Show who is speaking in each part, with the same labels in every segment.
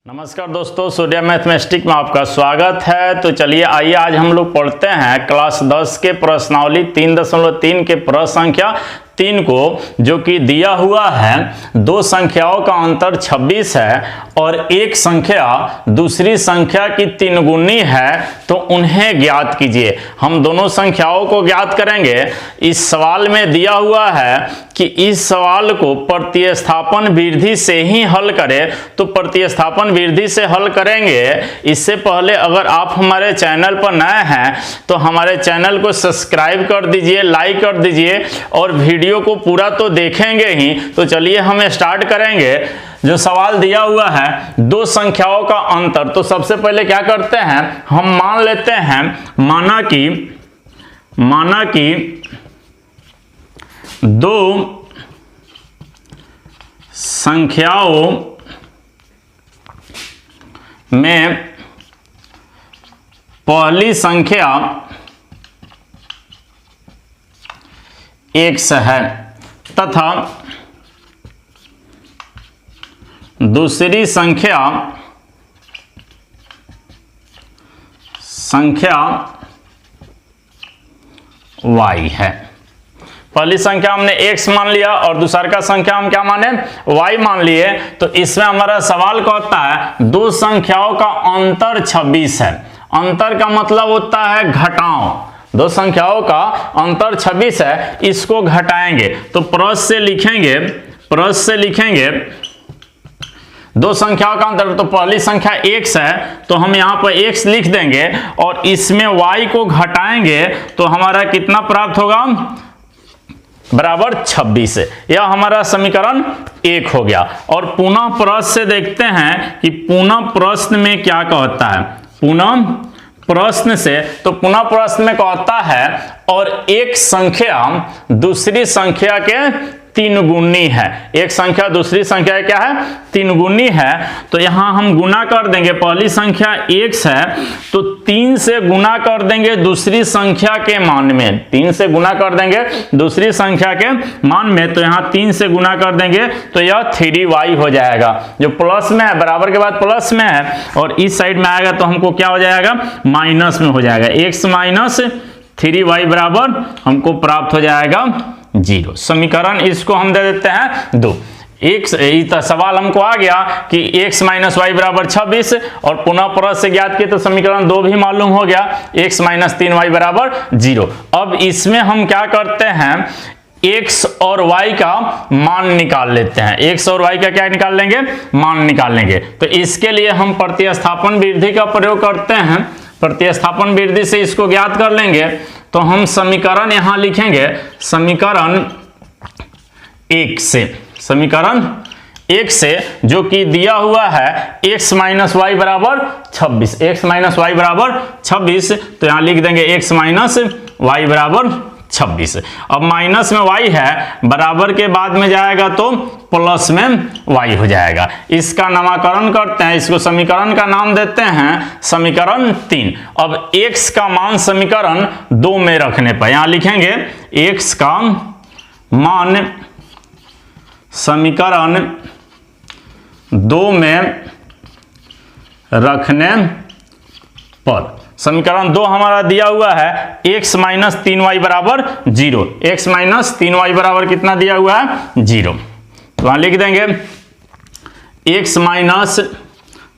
Speaker 1: नमस्कार दोस्तों, सूर्या मैथमेटिक्स में आपका स्वागत है। तो चलिए आइए आज हम लोग पढ़ते हैं क्लास 10 के प्रश्नावली 3.3 के प्रश्न संख्या 3 को, जो कि दिया हुआ है दो संख्याओं का अंतर 26 है और एक संख्या दूसरी संख्या की 3 गुनी है, तो उन्हें ज्ञात कीजिए। हम दोनों संख्याओं को ज्ञात करेंगे। इस सवाल में दिया हुआ है कि इस सवाल को प्रतिस्थापन विधि से ही हल करें, तो प्रतिस्थापन विधि से हल करेंगे। इससे पहले अगर आप हमारे चैनल पर नए हैं तो हमारे चैनल को सब्सक्राइब कर दीजिए, लाइक कर दीजिए और वीडियो को पूरा तो देखेंगे ही। तो चलिए हम स्टार्ट करेंगे। जो सवाल दिया हुआ है दो संख्याओं का अंतर, तो सबसे पहले क्या करते हैं, हम मान लेते हैं, माना कि दो संख्याओं में पहली संख्या x है तथा दूसरी संख्या y है। पहली संख्या हमने x मान लिया और दूसरा का संख्या हम क्या माने, y मान लिए। तो इसमें हमारा सवाल कहता है दो संख्याओं का अंतर 26 है। अंतर का मतलब होता है घटाओ। दो संख्याओं का अंतर 26 है, इसको घटाएंगे। तो प्लस से लिखेंगे दो संख्याओं का अंतर। तो पहली संख्या x है तो हम यहाँ पर x लिख देंगे और इसमें y को घटाएंगे तो हमारा कितना प्राप्त होगा, बराबर 26। यह हमारा समीकरण 1 हो गया। और पुनः प्रश्न से देखते हैं कि पुनः प्रश्न में क्या कहता है। पुनः प्रश्न में कहता है और एक संख्या दूसरी संख्या के 3 गुनी है। एक संख्या दूसरी संख्या क्या है, 3 गुनी है। तो यहां हम गुना कर देंगे। पहली संख्या x है तो 3 से गुना कर देंगे दूसरी संख्या के मान में। 3 से गुना कर देंगे दूसरी संख्या के मान में। तो यहां 3 से गुना कर देंगे तो यह 3y हो जाएगा, जो प्लस में है, बराबर के बाद प्लस में है। और इस साइड में आएगा तो हमको क्या हो जाएगा, माइनस में हो जाएगा। x माइनस 3y बराबर हमको प्राप्त हो जाएगा 0। समीकरण इसको हम दे देते हैं 2। सवाल हमको आ गया कि x माइनस वाई बराबर 26 और पुनः प्रश्न से ज्ञात किए तो समीकरण 2 भी मालूम हो गया, x माइनस 3y बराबर 0। अब इसमें हम क्या करते हैं, x और y का मान निकाल लेते हैं। x और y का क्या निकाल लेंगे, मान निकाल लेंगे। तो इसके लिए हम प्रतिस्थापन विधि का प्रयोग करते हैं। प्रतिस्थापन विधि से इसको ज्ञात कर लेंगे। तो हम समीकरण यहां लिखेंगे, समीकरण 1 से जो कि दिया हुआ है x माइनस वाई बराबर 26। x माइनस वाई बराबर 26, तो यहां लिख देंगे x माइनस वाई बराबर 26। अब माइनस में y है, बराबर के बाद में जाएगा तो प्लस में y हो जाएगा। इसका नामकरण करते हैं, इसको समीकरण का नाम देते हैं समीकरण 3। अब x का मान समीकरण 2 में रखने पर यहां लिखेंगे x का मान समीकरण 2 में रखने पर, समीकरण 2 हमारा दिया हुआ है x माइनस 3y बराबर 0। x माइनस 3y बराबर कितना दिया हुआ है, 0। तो वहां लिख देंगे x माइनस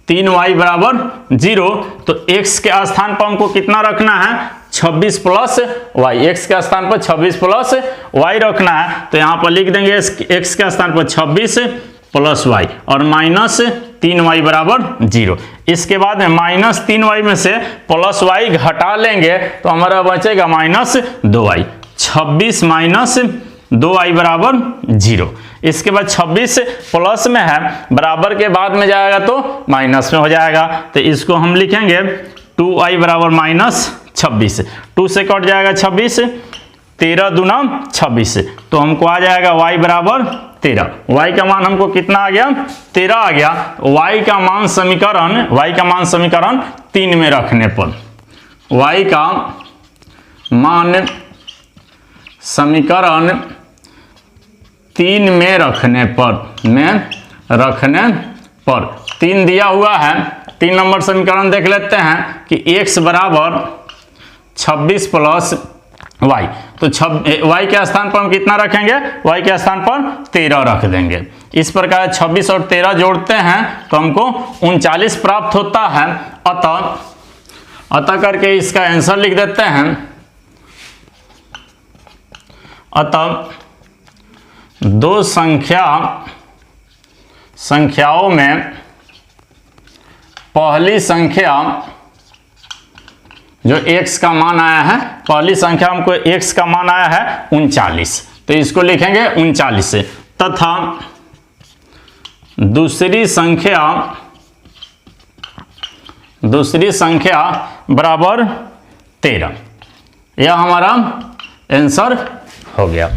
Speaker 1: 3y बराबर 0। तो x के स्थान पर हमको कितना रखना है, 26 प्लस y। x के स्थान पर 26 प्लस y रखना है। तो यहां पर लिख देंगे x के स्थान पर 26 प्लस y और माइनस 3y बराबर 0। इसके बाद में माइनस 3y में से प्लस y घटा लेंगे तो हमारा बचेगा माइनस 2y। 26 माइनस 2y बराबर 0। इसके बाद 26 प्लस में है, बराबर के बाद में जाएगा तो माइनस में हो जाएगा। तो इसको हम लिखेंगे 2y बराबर माइनस 26। 2 से कट जाएगा 26, 13 दूना 26। तो हमको आ जाएगा y बराबर 13। y का मान हमको कितना आ गया, 13 आ गया। y का मान समीकरण 3 में रखने पर, y का मान समीकरण 3 में रखने पर 3 दिया हुआ है। 3 नंबर समीकरण देख लेते हैं कि x बराबर 26 प्लस y, तो y के स्थान पर हम कितना रखेंगे, y के स्थान पर 13 रख देंगे। इस प्रकार 26 और 13 जोड़ते हैं तो हमको 39 प्राप्त होता है। अतः करके इसका आंसर लिख देते हैं। अतः दो संख्याओं में पहली संख्या जो x का मान आया है, पहली संख्या हमको x का मान आया है 39, तो इसको लिखेंगे 39 से, तथा दूसरी संख्या बराबर 13। यह हमारा आंसर हो गया।